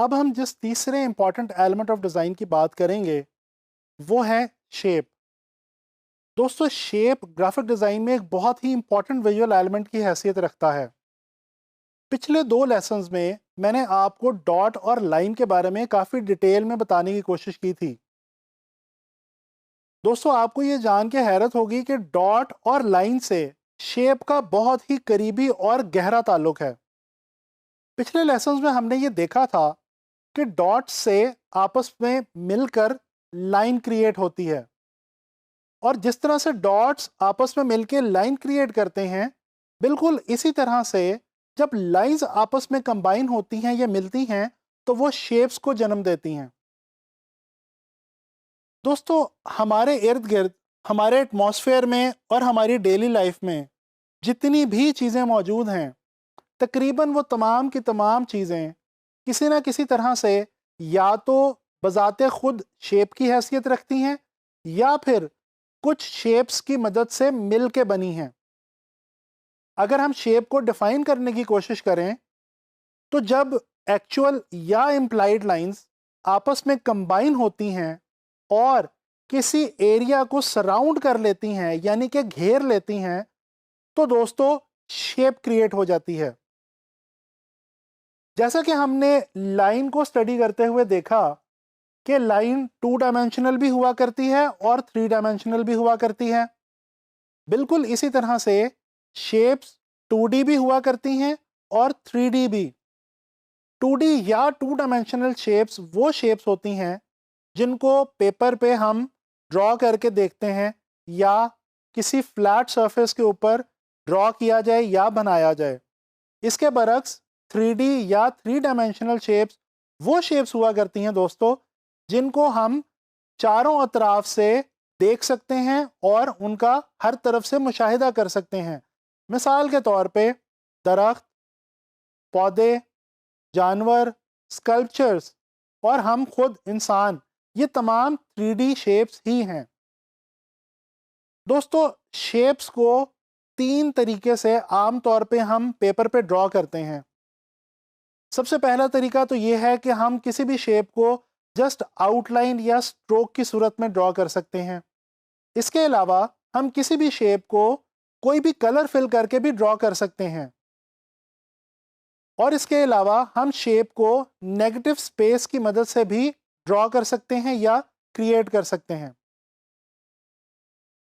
अब हम जिस तीसरे इंपॉर्टेंट एलिमेंट ऑफ डिज़ाइन की बात करेंगे वो है शेप। दोस्तों, शेप ग्राफिक डिज़ाइन में एक बहुत ही इंपॉर्टेंट विजुअल एलिमेंट की हैसियत रखता है। पिछले 2 लेसन्स में मैंने आपको डॉट और लाइन के बारे में काफ़ी डिटेल में बताने की कोशिश की थी। दोस्तों, आपको ये जान के हैरत होगी कि डॉट और लाइन से शेप का बहुत ही करीबी और गहरा ताल्लुक है। पिछले लेसन्स में हमने ये देखा था कि डॉट्स से आपस में मिलकर लाइन क्रिएट होती है, और जिस तरह से डॉट्स आपस में मिलकर लाइन क्रिएट करते हैं, बिल्कुल इसी तरह से जब लाइंस आपस में कंबाइन होती हैं या मिलती हैं तो वो शेप्स को जन्म देती हैं। दोस्तों, हमारे इर्द गिर्द, हमारे एटमॉस्फेयर में और हमारी डेली लाइफ में जितनी भी चीज़ें मौजूद हैं, तकरीबन वो तमाम की तमाम चीज़ें किसी ना किसी तरह से या तो बजाते खुद शेप की हैसियत रखती हैं या फिर कुछ शेप्स की मदद से मिल के बनी हैं। अगर हम शेप को डिफाइन करने की कोशिश करें तो जब एक्चुअल या इम्प्लाइड लाइंस आपस में कंबाइन होती हैं और किसी एरिया को सराउंड कर लेती हैं, यानी कि घेर लेती हैं, तो दोस्तों शेप क्रिएट हो जाती है। जैसा कि हमने लाइन को स्टडी करते हुए देखा कि लाइन 2 डायमेंशनल भी हुआ करती है और 3 डायमेंशनल भी हुआ करती है, बिल्कुल इसी तरह से शेप्स 2D भी हुआ करती हैं और 3D भी। 2D या 2 डायमेंशनल शेप्स वो शेप्स होती हैं जिनको पेपर पे हम ड्रॉ करके देखते हैं या किसी फ्लैट सरफेस के ऊपर ड्रॉ किया जाए या बनाया जाए। इसके बरक्स 3D या 3 डायमेंशनल शेप्स वो शेप्स हुआ करती हैं दोस्तों जिनको हम चारों अतराफ से देख सकते हैं और उनका हर तरफ से मुशाहिदा कर सकते हैं। मिसाल के तौर पे दरख्त, पौधे, जानवर, स्कल्पचर्स और हम खुद इंसान, ये तमाम 3D शेप्स ही हैं। दोस्तों, शेप्स को 3 तरीके से आम तौर पे हम पेपर पे ड्रॉ करते हैं। सबसे पहला तरीका तो ये है कि हम किसी भी शेप को जस्ट आउटलाइन या स्ट्रोक की सूरत में ड्रॉ कर सकते हैं। इसके अलावा हम किसी भी शेप को कोई भी कलर फिल करके भी ड्रॉ कर सकते हैं, और इसके अलावा हम शेप को नेगेटिव स्पेस की मदद से भी ड्रॉ कर सकते हैं या क्रिएट कर सकते हैं।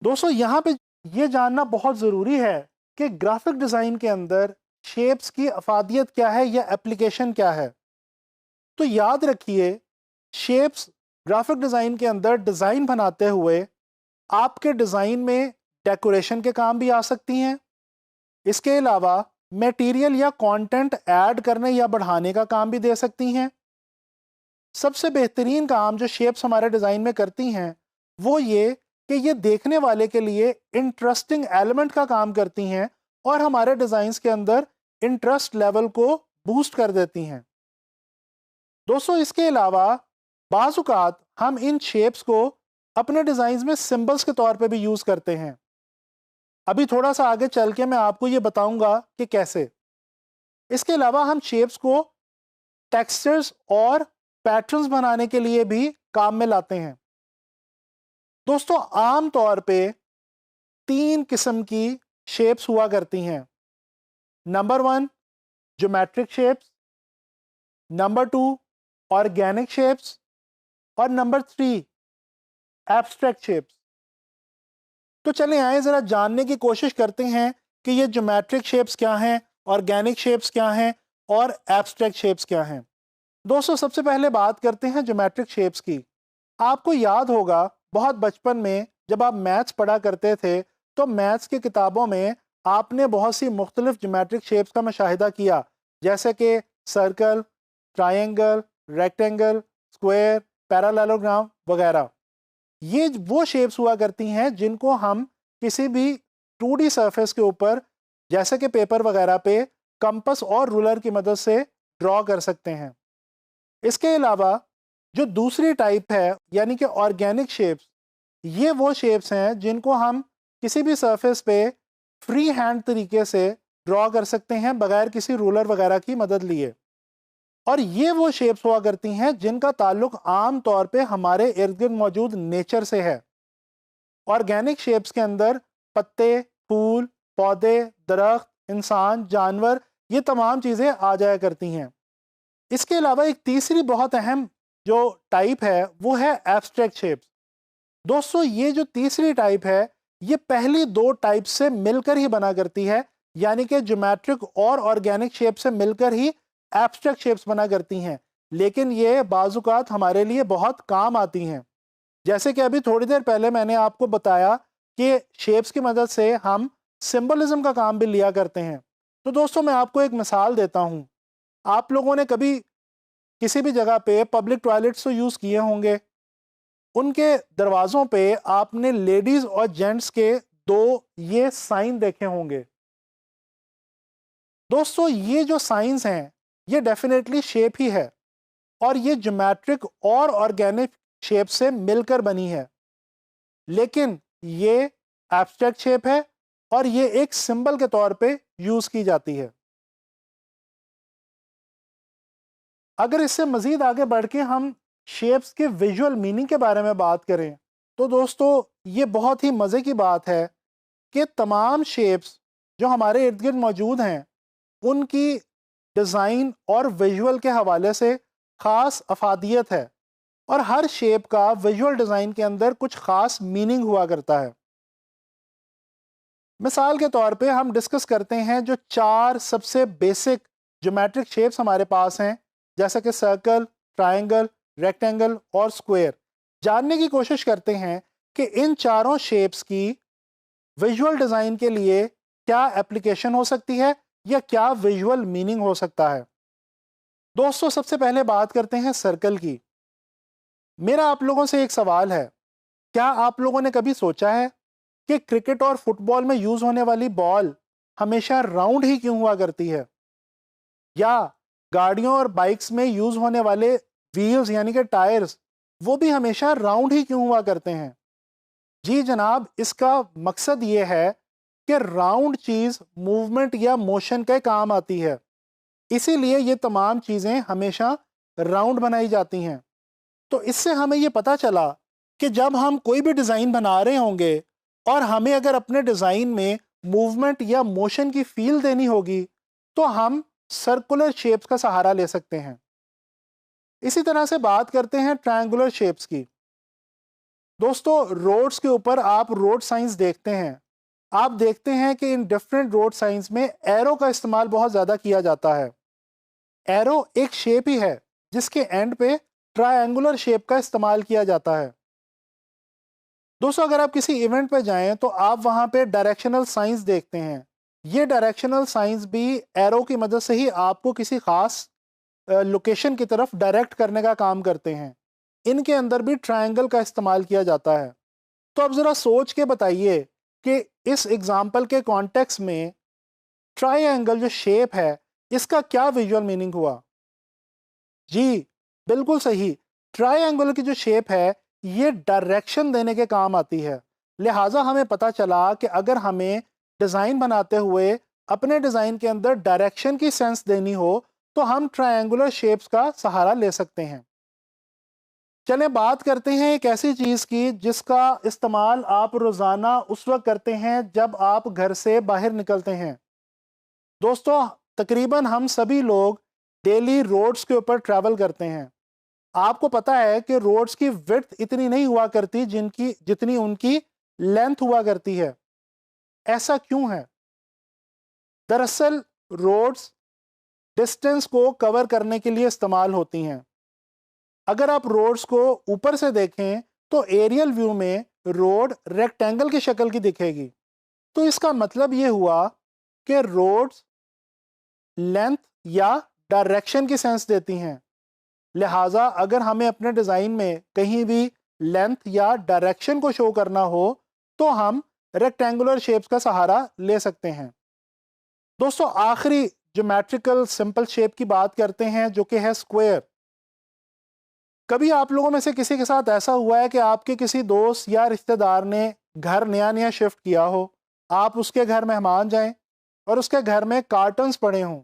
दोस्तों, यहाँ पे ये जानना बहुत ज़रूरी है कि ग्राफिक डिज़ाइन के अंदर शेप्स की अफादियत क्या है या एप्लीकेशन क्या है। तो याद रखिए, शेप्स ग्राफिक डिज़ाइन के अंदर डिज़ाइन बनाते हुए आपके डिज़ाइन में डेकोरेशन के काम भी आ सकती हैं। इसके अलावा मटेरियल या कंटेंट ऐड करने या बढ़ाने का काम भी दे सकती हैं। सबसे बेहतरीन काम जो शेप्स हमारे डिज़ाइन में करती हैं वो ये कि ये देखने वाले के लिए इंटरेस्टिंग एलिमेंट का काम करती हैं और हमारे डिज़ाइंस के अंदर इंटरेस्ट लेवल को बूस्ट कर देती हैं। दोस्तों, इसके अलावा बाज़ औक़ात हम इन शेप्स को अपने डिज़ाइंस में सिंबल्स के तौर पे भी यूज़ करते हैं। अभी थोड़ा सा आगे चल के मैं आपको ये बताऊंगा कि कैसे। इसके अलावा हम शेप्स को टेक्सचर्स और पैटर्न्स बनाने के लिए भी काम में लाते हैं। दोस्तों, आम तौर पे 3 किस्म की शेप्स हुआ करती हैं। Number 1 geometric shapes, number 2 organic shapes और नंबर 3 एब्स्ट्रैक्ट शेप्स। तो चलें आए ज़रा जानने की कोशिश करते हैं कि ये ज्योमेट्रिक शेप्स क्या हैं, ऑर्गेनिक शेप्स क्या हैं और एब्स्ट्रैक्ट शेप्स क्या हैं। दोस्तों, सबसे पहले बात करते हैं ज्योमेट्रिक शेप्स की। आपको याद होगा बहुत बचपन में जब आप मैथ्स पढ़ा करते थे तो मैथ्स की किताबों में आपने बहुत सी मुख्तलिफ ज्योमेट्रिक शेप्स का मुशाहिदा किया, जैसे कि circle, triangle, rectangle, square, parallelogram वगैरह। ये वो शेप्स हुआ करती हैं जिनको हम किसी भी 2D सरफेस के ऊपर, जैसे कि पेपर वगैरह पे, कंपास और रूलर की मदद से ड्रॉ कर सकते हैं। इसके अलावा जो दूसरी टाइप है यानी कि ऑर्गेनिक शेप्स, ये वो शेप्स हैं जिनको हम किसी भी सरफेस पे फ्री हैंड तरीके से ड्रॉ कर सकते हैं बगैर किसी रूलर वगैरह की मदद लिए। और ये वो शेप्स हुआ करती हैं जिनका ताल्लुक आम तौर पे हमारे इर्द गिर्द मौजूद नेचर से है। ऑर्गेनिक शेप्स के अंदर पत्ते, फूल, पौधे, दरख्त, इंसान, जानवर, ये तमाम चीज़ें आ जाया करती हैं। इसके अलावा एक तीसरी बहुत अहम जो टाइप है वो है एब्स्ट्रैक्ट शेप्स। दोस्तों, ये जो तीसरी टाइप है ये पहली दो टाइप से मिलकर ही बना करती है, यानी कि ज्योमेट्रिक और ऑर्गेनिक शेप से मिलकर ही एब्स्ट्रैक्ट शेप्स बना करती हैं। लेकिन ये बाजुकात हमारे लिए बहुत काम आती हैं। जैसे कि अभी थोड़ी देर पहले मैंने आपको बताया कि शेप्स की मदद से हम सिंबलिज्म का काम भी लिया करते हैं। तो दोस्तों, मैं आपको एक मिसाल देता हूँ। आप लोगों ने कभी किसी भी जगह पे पब्लिक टॉयलेट्स तो यूज़ किए होंगे। उनके दरवाज़ों पे आपने लेडीज़ और जेंट्स के दो ये साइन देखे होंगे। दोस्तों, ये जो साइंस हैं ये डेफिनेटली शेप ही है और ये ज्योमेट्रिक और ऑर्गेनिक शेप से मिलकर बनी है, लेकिन ये एब्स्ट्रैक्ट शेप है और ये एक सिंबल के तौर पे यूज़ की जाती है। अगर इससे मज़ीद आगे बढ़ के हम शेप्स के विजुअल मीनिंग के बारे में बात करें तो दोस्तों, ये बहुत ही मज़े की बात है कि तमाम शेप्स जो हमारे इर्द गिर्द मौजूद हैं उनकी डिज़ाइन और विजुअल के हवाले से ख़ास अफादियत है और हर शेप का विजुअल डिज़ाइन के अंदर कुछ ख़ास मीनिंग हुआ करता है। मिसाल के तौर पे हम डिस्कस करते हैं जो चार सबसे बेसिक ज्योमेट्रिक शेप्स हमारे पास हैं, जैसे कि सर्कल, ट्रायंगल, रेक्टेंगल और स्क्वायर। जानने की कोशिश करते हैं कि इन चारों शेप्स की विजुअल डिज़ाइन के लिए क्या एप्लीकेशन हो सकती है या क्या विजुअल मीनिंग हो सकता है। दोस्तों, सबसे पहले बात करते हैं सर्कल की। मेरा आप लोगों से एक सवाल है, क्या आप लोगों ने कभी सोचा है कि क्रिकेट और फुटबॉल में यूज होने वाली बॉल हमेशा राउंड ही क्यों हुआ करती है? या गाड़ियों और बाइक्स में यूज होने वाले व्हील्स यानी कि टायर्स वो भी हमेशा राउंड ही क्यों हुआ करते हैं? जी जनाब, इसका मकसद ये है कि राउंड चीज मूवमेंट या मोशन के काम आती है, इसीलिए ये तमाम चीजें हमेशा राउंड बनाई जाती हैं। तो इससे हमें ये पता चला कि जब हम कोई भी डिज़ाइन बना रहे होंगे और हमें अगर अपने डिज़ाइन में मूवमेंट या मोशन की फील देनी होगी तो हम सर्कुलर शेप्स का सहारा ले सकते हैं। इसी तरह से बात करते हैं ट्रायंगुलर शेप्स की। दोस्तों, रोड्स के ऊपर आप रोड साइंस देखते हैं। आप देखते हैं कि इन डिफरेंट रोड साइंस में एरो का इस्तेमाल बहुत ज़्यादा किया जाता है। एरो एक शेप ही है जिसके एंड पे ट्रायंगुलर शेप का इस्तेमाल किया जाता है। दोस्तों, अगर आप किसी इवेंट पे जाएं तो आप वहां पे डायरेक्शनल साइंस देखते हैं। ये डायरेक्शनल साइंस भी एरो की मदद से ही आपको किसी खास लोकेशन की तरफ डायरेक्ट करने का काम करते हैं। इनके अंदर भी ट्रायंगल का इस्तेमाल किया जाता है। तो अब ज़रा सोच के बताइए कि इस एग्जाम्पल के कॉन्टेक्स्ट में ट्रायंगल जो शेप है इसका क्या विजुअल मीनिंग हुआ? जी बिल्कुल सही। ट्रायंगल की जो शेप है ये डायरेक्शन देने के काम आती है। लिहाजा हमें पता चला कि अगर हमें डिज़ाइन बनाते हुए अपने डिज़ाइन के अंदर डायरेक्शन की सेंस देनी हो तो हम ट्रायंगुलर शेप्स का सहारा ले सकते हैं। चलें बात करते हैं एक ऐसी चीज़ की जिसका इस्तेमाल आप रोज़ाना उस वक्त करते हैं जब आप घर से बाहर निकलते हैं। दोस्तों, तकरीबन हम सभी लोग डेली रोड्स के ऊपर ट्रैवल करते हैं। आपको पता है कि रोड्स की विड्थ इतनी नहीं हुआ करती जितनी उनकी लेंथ हुआ करती है। ऐसा क्यों है? दरअसल रोड्स डिस्टेंस को कवर करने के लिए इस्तेमाल होती हैं। अगर आप रोड्स को ऊपर से देखें तो एरियल व्यू में रोड रेक्टेंगल की शक्ल की दिखेगी। तो इसका मतलब ये हुआ कि रोड्स लेंथ या डायरेक्शन की सेंस देती हैं। लिहाजा अगर हमें अपने डिज़ाइन में कहीं भी लेंथ या डायरेक्शन को शो करना हो तो हम रेक्टेंगुलर शेप्स का सहारा ले सकते हैं। दोस्तों, आखिरी ज्योमेट्रिकल सिंपल शेप की बात करते हैं जो कि है स्क्वायर। कभी आप लोगों में से किसी के साथ ऐसा हुआ है कि आपके किसी दोस्त या रिश्तेदार ने घर नया नया शिफ्ट किया हो, आप उसके घर मेहमान जाएं और उसके घर में कार्टन्स पड़े हों।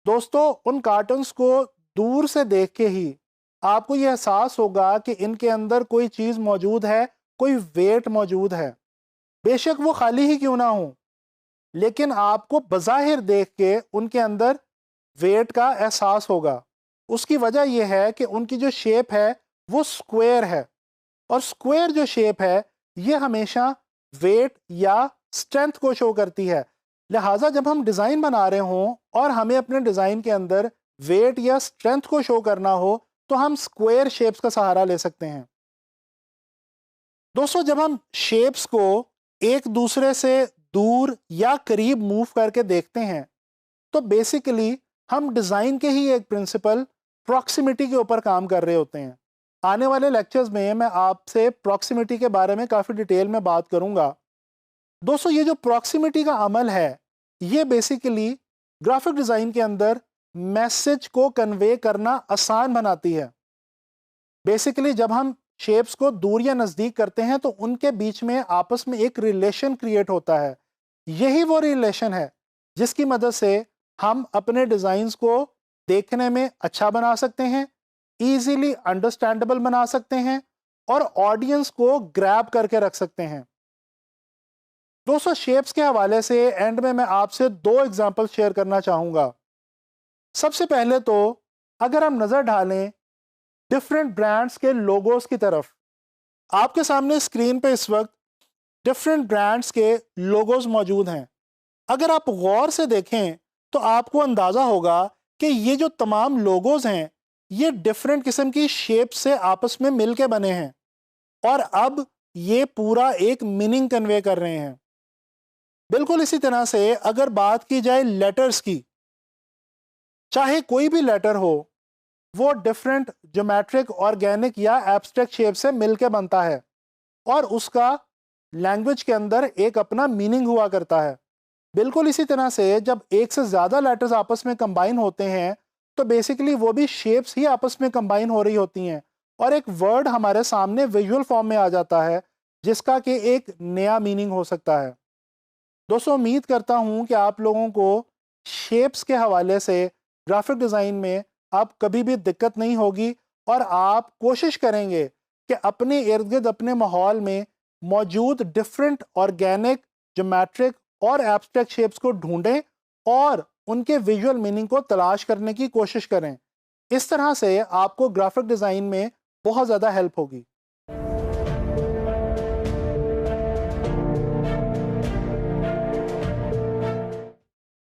दोस्तों उन कार्टन्स को दूर से देख के ही आपको यह एहसास होगा कि इनके अंदर कोई चीज़ मौजूद है, कोई वेट मौजूद है। बेशक वो खाली ही क्यों ना हो, लेकिन आपको बज़ाहिर देख के उनके अंदर वेट का एहसास होगा। उसकी वजह यह है कि उनकी जो शेप है वो स्क्वायर है, और स्क्वायर जो शेप है ये हमेशा वेट या स्ट्रेंथ को शो करती है। लिहाजा जब हम डिज़ाइन बना रहे हों और हमें अपने डिज़ाइन के अंदर वेट या स्ट्रेंथ को शो करना हो तो हम स्क्वायर शेप्स का सहारा ले सकते हैं। दोस्तों जब हम शेप्स को एक दूसरे से दूर या करीब मूव करके देखते हैं तो बेसिकली हम डिज़ाइन के ही एक प्रिंसिपल प्रॉक्सिमिटी के ऊपर काम कर रहे होते हैं। आने वाले लेक्चर्स में मैं आपसे प्रॉक्सिमिटी के बारे में काफ़ी डिटेल में बात करूंगा। दोस्तों ये जो प्रॉक्सिमिटी का अमल है ये बेसिकली ग्राफिक डिज़ाइन के अंदर मैसेज को कन्वे करना आसान बनाती है। बेसिकली जब हम शेप्स को दूर या नज़दीक करते हैं तो उनके बीच में आपस में एक रिलेशन क्रिएट होता है। यही वो रिलेशन है जिसकी मदद से हम अपने डिज़ाइंस को देखने में अच्छा बना सकते हैं, ईजीली अंडरस्टैंडेबल बना सकते हैं और ऑडियंस को ग्रैब करके रख सकते हैं। दोस्तों शेप्स के हवाले से एंड में मैं आपसे 2 एग्जांपल शेयर करना चाहूँगा। सबसे पहले तो अगर हम नज़र डालें डिफरेंट ब्रांड्स के लोगोस की तरफ, आपके सामने स्क्रीन पे इस वक्त डिफरेंट ब्रांड्स के लोगोस मौजूद हैं। अगर आप गौर से देखें तो आपको अंदाज़ा होगा कि ये जो तमाम लोगोस हैं ये डिफरेंट किस्म की शेप से आपस में मिल के बने हैं और अब ये पूरा एक मीनिंग कन्वे कर रहे हैं। बिल्कुल इसी तरह से अगर बात की जाए लेटर्स की, चाहे कोई भी लेटर हो वो डिफरेंट ज्योमेट्रिक, ऑर्गेनिक या एब्स्ट्रैक्ट शेप से मिलके बनता है और उसका लैंग्वेज के अंदर एक अपना मीनिंग हुआ करता है। बिल्कुल इसी तरह से जब एक से ज़्यादा लेटर्स आपस में कंबाइन होते हैं तो बेसिकली वो भी शेप्स ही आपस में कंबाइन हो रही होती हैं और एक वर्ड हमारे सामने विजुअल फॉर्म में आ जाता है जिसका कि एक नया मीनिंग हो सकता है। दोस्तों उम्मीद करता हूँ कि आप लोगों को शेप्स के हवाले से ग्राफिक डिज़ाइन में अब कभी भी दिक्कत नहीं होगी और आप कोशिश करेंगे कि अपने इर्द गिर्द अपने माहौल में मौजूद डिफरेंट ऑर्गेनिक, ज्योमेट्रिक और एब्स्ट्रैक्ट शेप्स को ढूंढें और उनके विजुअल मीनिंग को तलाश करने की कोशिश करें। इस तरह से आपको ग्राफिक डिज़ाइन में बहुत ज़्यादा हेल्प होगी।